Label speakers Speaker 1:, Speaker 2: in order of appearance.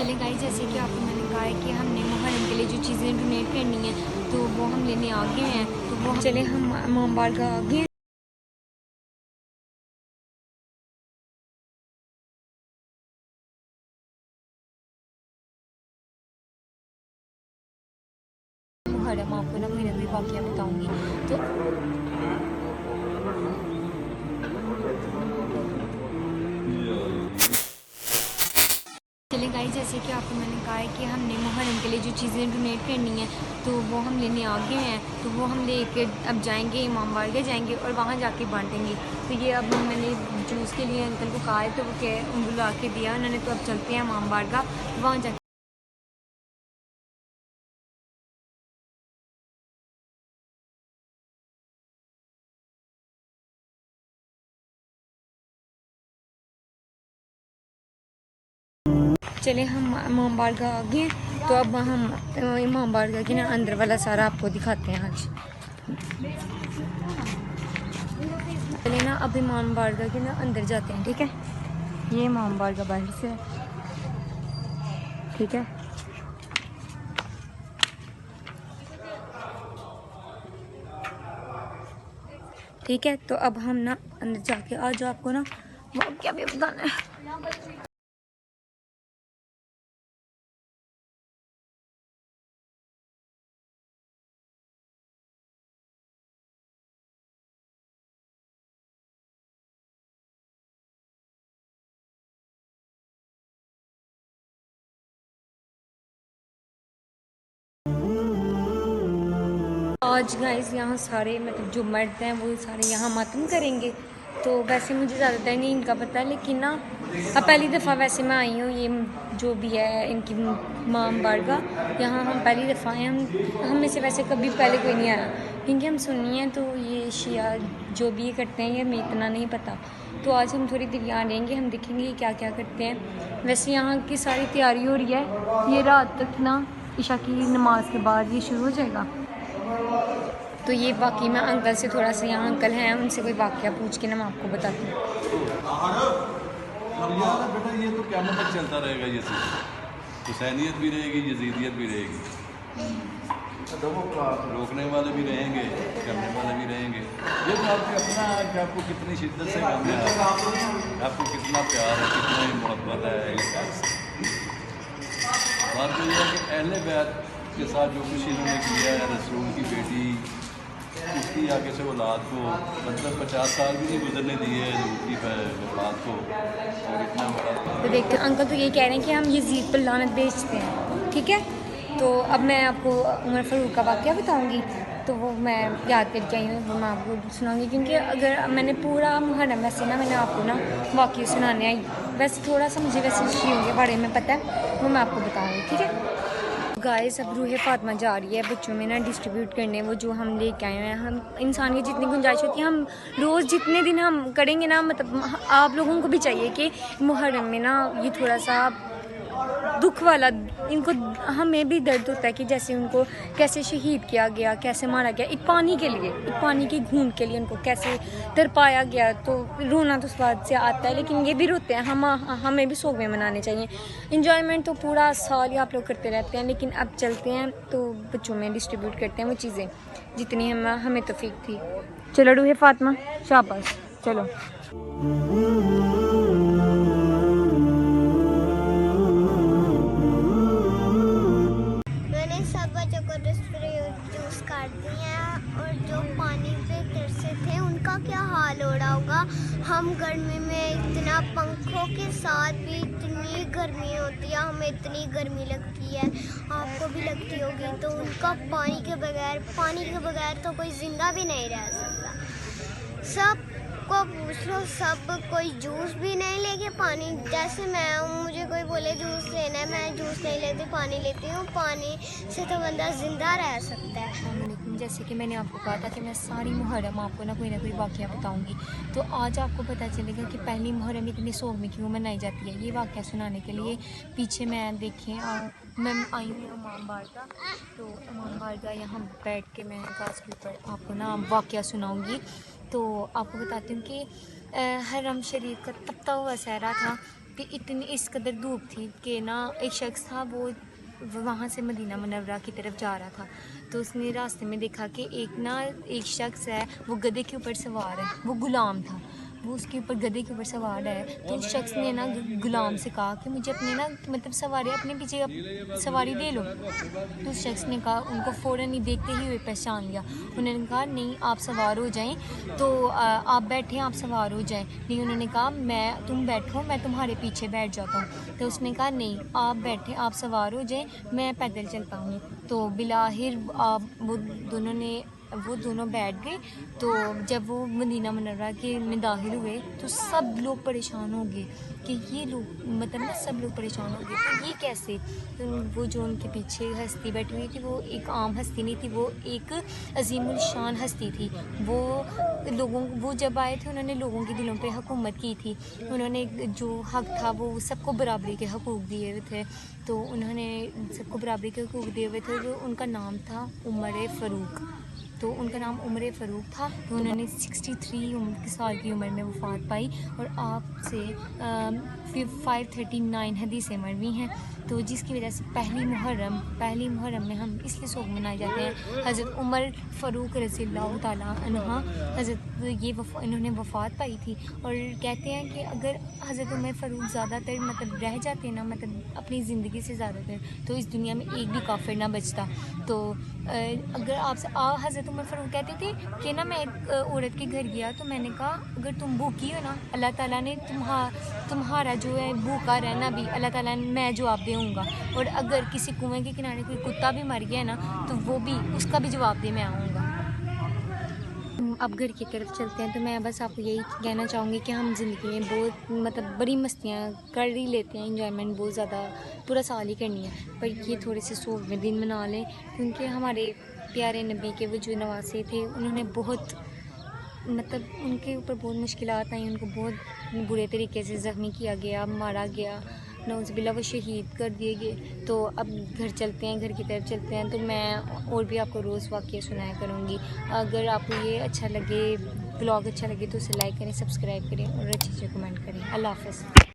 Speaker 1: चले गाइस, जैसे कि आपको मैंने कहा है कि हमने मुहर्रम के लिए जो चीज़ें डोनेट करनी है तो वो हम लेने आ गए हैं। तो वो चले हम इमाम बारगाह आ गए हैं। मुहर्रम आपको ना कोई वाक़या बताऊँगी। तो चले गाइस, जैसे कि आपको मैंने कहा है कि हमने मुहर्रम के लिए जो चीज़ें डोनेट करनी है तो वो हम लेने आ गए हैं। तो वो हम लेके अब जाएंगे, इमाम बारगाह जाएंगे और वहाँ जाके बांटेंगे। तो ये अब मैंने जूस के लिए अंकल को कहा है तो वो क्या बुला के दिया उन्होंने। तो अब चलते हैं इमाम बारगाह, वहाँ जाके चले हम इमाम बारगाह आ गए हैं। तो अब हम इमाम बारगाह के ना अंदर वाला सारा आपको दिखाते हैं आज। चले ना अब इमाम बारगाह के ना अंदर जाते हैं, ठीक है। ये इमाम बारगाह बाहर से है, ठीक है। ठीक है, तो अब हम ना अंदर जाके आज आपको ना वो क्या भी बताना है। आज गाइस यहाँ सारे मतलब जो मर्द हैं वो सारे यहाँ मातम करेंगे। तो वैसे मुझे ज़्यादातर नहीं इनका पता है, लेकिन ना अब पहली दफ़ा वैसे मैं आई हूँ ये जो भी है इनकी इमाम बारगाह, यहाँ हम पहली दफ़ा आए। हम में से वैसे कभी पहले कोई नहीं आया, क्योंकि हम सुन्नी हैं। तो ये शिया जो भी ये करते हैं ये हमें इतना नहीं पता। तो आज हम थोड़ी देर यहाँ रहेंगे, हम देखेंगे ये क्या क्या करते हैं। वैसे यहाँ की सारी तैयारी हो रही है, ये रात तक ना इशा की नमाज के बाद ये शुरू हो जाएगा। तो ये बाकी मैं अंकल से थोड़ा सा, यहाँ अंकल हैं उनसे कोई वाक़या पूछ के ना मैं आपको बताती हूँ।
Speaker 2: बेटा ये तो क्या मतलब चलता रहेगा, ये हुसैनियत भी रहेगी, यजीदियत भी रहेगी, रोकने वाले भी रहेंगे, करने वाले भी रहेंगे। ये तो आपके अपना है कि आपको कितनी शिद्दत से काम है, आपको कितना प्यार है, कितना ही मोहब्बत है। बात तो यह है कि अहले बैत के साथ जो कुछ इन्होंने किया है, रसूल की बेटी उसकी आगे से औलाद को मतलब 50 साल भी नहीं गुजरने दिए उसकी औलाद को, और इतना बड़ा।
Speaker 1: तो देखते हैं अंकल तो ये कह रहे हैं कि हम यजीद पर लानत बेचते हैं, ठीक है। तो अब मैं आपको उमर फारूक का वाक़या बताऊंगी। तो वो मैं याद करके आई हूँ, वो मैं आपको सुनाऊंगी। क्योंकि अगर मैंने पूरा मुहर्रम वैसे ना मैंने आपको ना वाक़या सुनाने आई, वैसे थोड़ा सा मुझे वैसे हिस्ट्रियों के बारे में पता है, वो मैं आपको बताऊँगी, ठीक है। गाइस अब रूह फातिमा जा रही है बच्चों में ना डिस्ट्रीब्यूट करने वो जो हम लेके आए हैं। हम इंसान की जितनी गुंजाइश होती है हम रोज़ जितने दिन हम करेंगे ना, मतलब आप लोगों को भी चाहिए कि मुहर्रम में ना ये थोड़ा सा दुख वाला, इनको हमें भी दर्द होता है कि जैसे उनको कैसे शहीद किया गया, कैसे मारा गया, एक पानी के लिए, एक पानी की घूंट के लिए उनको कैसे तरपाया गया। तो रोना तो उस बात से आता है, लेकिन ये भी रोते हैं। हमें भी सोगे मनाने चाहिए। इंजॉयमेंट तो पूरा साल ही आप लोग करते रहते हैं, लेकिन अब चलते हैं तो बच्चों में डिस्ट्रीब्यूट करते हैं वो चीज़ें जितनी हमें तौफीक थी। चलो रूह फातिमा शाबाश, चलो।
Speaker 3: जूस कर दिया, और जो पानी पे तरसे थे उनका क्या हाल हो रहा होगा। हम गर्मी में इतना पंखों के साथ भी इतनी गर्मी होती है, हमें इतनी गर्मी लगती है, आपको भी लगती होगी। तो उनका पानी के बगैर तो कोई जिंदा भी नहीं रह सकता। सब को पूछ लो, सब कोई जूस भी नहीं लेके पानी, जैसे मैं हूँ मुझे कोई बोले जूस लेना है, मैं जूस नहीं लेती, पानी लेती हूँ। पानी से तो बंदा जिंदा रह सकता है।
Speaker 1: जैसे कि मैंने आपको कहा था कि मैं सारी मुहर्रम आपको ना कोई वाक़या बताऊंगी। तो आज आपको पता चलेगा कि पहली मुहर्रम इतनी शौक में क्यों मनाई जाती है। ये वाक़या सुनाने के लिए पीछे मैं देखें मैं आई हूँ इमाम बारगाह। तो इमाम बारगाह यहाँ बैठ के मैं घास के ऊपर आपको ना वाक़या सुनाऊँगी। तो आपको बताती हूँ कि हरम शरीफ का तपता हुआ सहरा था। कि इतनी इस कदर धूप थी कि ना एक शख्स था वो वहाँ से मदीना मुनव्वरा की तरफ जा रहा था। तो उसने रास्ते में देखा कि एक शख्स है वो गधे के ऊपर सवार है, वो गुलाम था, वो उसके ऊपर गधे के ऊपर सवार है। तो उस शख्स ने ना गुलाम से कहा कि मुझे अपने ना मतलब सवारी अपने पीछे सवारी दे लो। तो उस शख्स ने कहा, उनको फ़ौरन ही देखते ही हुए पहचान लिया। उन्होंने कहा नहीं आप सवार हो जाएं, तो आप बैठें आप सवार हो जाएं। नहीं, उन्होंने कहा तुम बैठो मैं तुम्हारे पीछे बैठ जाता हूँ। तो उसने कहा नहीं आप बैठें आप सवार हो जाएं, मैं पैदल चलता हूँ। तो बिलाहिर वो दोनों बैठ गए। तो जब वो मदीना मुनव्वरा के में दाखिल हुए तो सब लोग परेशान हो गए कि ये लोग मतलब ना सब लोग परेशान हो गए तो ये कैसे। तो वो जो उनके पीछे हस्ती बैठी हुई थी वो एक आम हस्ती नहीं थी, वो एक अजीमुल शान हस्ती थी। वो जब आए थे उन्होंने लोगों के दिलों पे हुकूमत की थी। उन्होंने जो हक़ था वो सबको बराबरी के हकूक़ दिए हुए थे। तो उन्होंने सबको बराबरी के हकूक़ दिए हुए थे। जो उनका नाम था उमर फ़ारूक। तो उनका नाम उमर फ़ारूक था। तो उन्होंने 63 साल की उम्र में वफ़ात पाई और आपसे 539 हदीसें मरवी हैं। तो जिसकी वजह से पहली मुहर्रम में हम इसलिए सोग मनाए जाते हैं। हज़रत उमर फ़ारूक रज़ियल्लाहु ताला अन्हा इन्होंने वफ़ात पाई थी। और कहते हैं कि अगर हज़रत उमर फ़ारूक ज़्यादातर मतलब रह जाते ना मतलब अपनी ज़िंदगी से ज़्यादातर, तो इस दुनिया में एक भी काफिर ना बचता। तो अगर आपसे हज़रत उमर फ़ारूक कहते थे कि ना मैं एक औरत के घर गया तो मैंने कहा अगर तुम भूखी हो ना अल्लाह ताला ने तुम्हारा जो है भूखा रहना भी अल्लाह ताला ने मैं जवाब दूँगा। और अगर किसी कुएं के किनारे कोई कुत्ता भी मर गया ना तो वो भी उसका भी जवाब दे मैं आऊँगा। अब घर की तरफ चलते हैं। तो मैं बस आपको यही कहना चाहूँगी कि हम ज़िंदगी में बहुत मतलब बड़ी मस्तियाँ कर ही लेते हैं, इंजॉयमेंट बहुत ज़्यादा पूरा साल ही करनी है, पर ये थोड़े से सोखवें दिन मना लें क्योंकि हमारे प्यारे नबी के वो जो नवासे थे उन्होंने बहुत मतलब उनके ऊपर बहुत मुश्किलात आई, उनको बहुत बुरे तरीके से ज़ख्मी किया गया, मारा गया, नौज़ुबिल्लाह वो शहीद कर दिए गए। तो अब घर की तरफ चलते हैं। तो मैं और भी आपको रोज़ वाक़या सुनाया करूँगी। अगर आपको ये अच्छा लगे ब्लॉग अच्छा लगे तो उसे लाइक करें, सब्सक्राइब करें और अच्छे कमेंट करें। अल्लाह हाफ़िज़।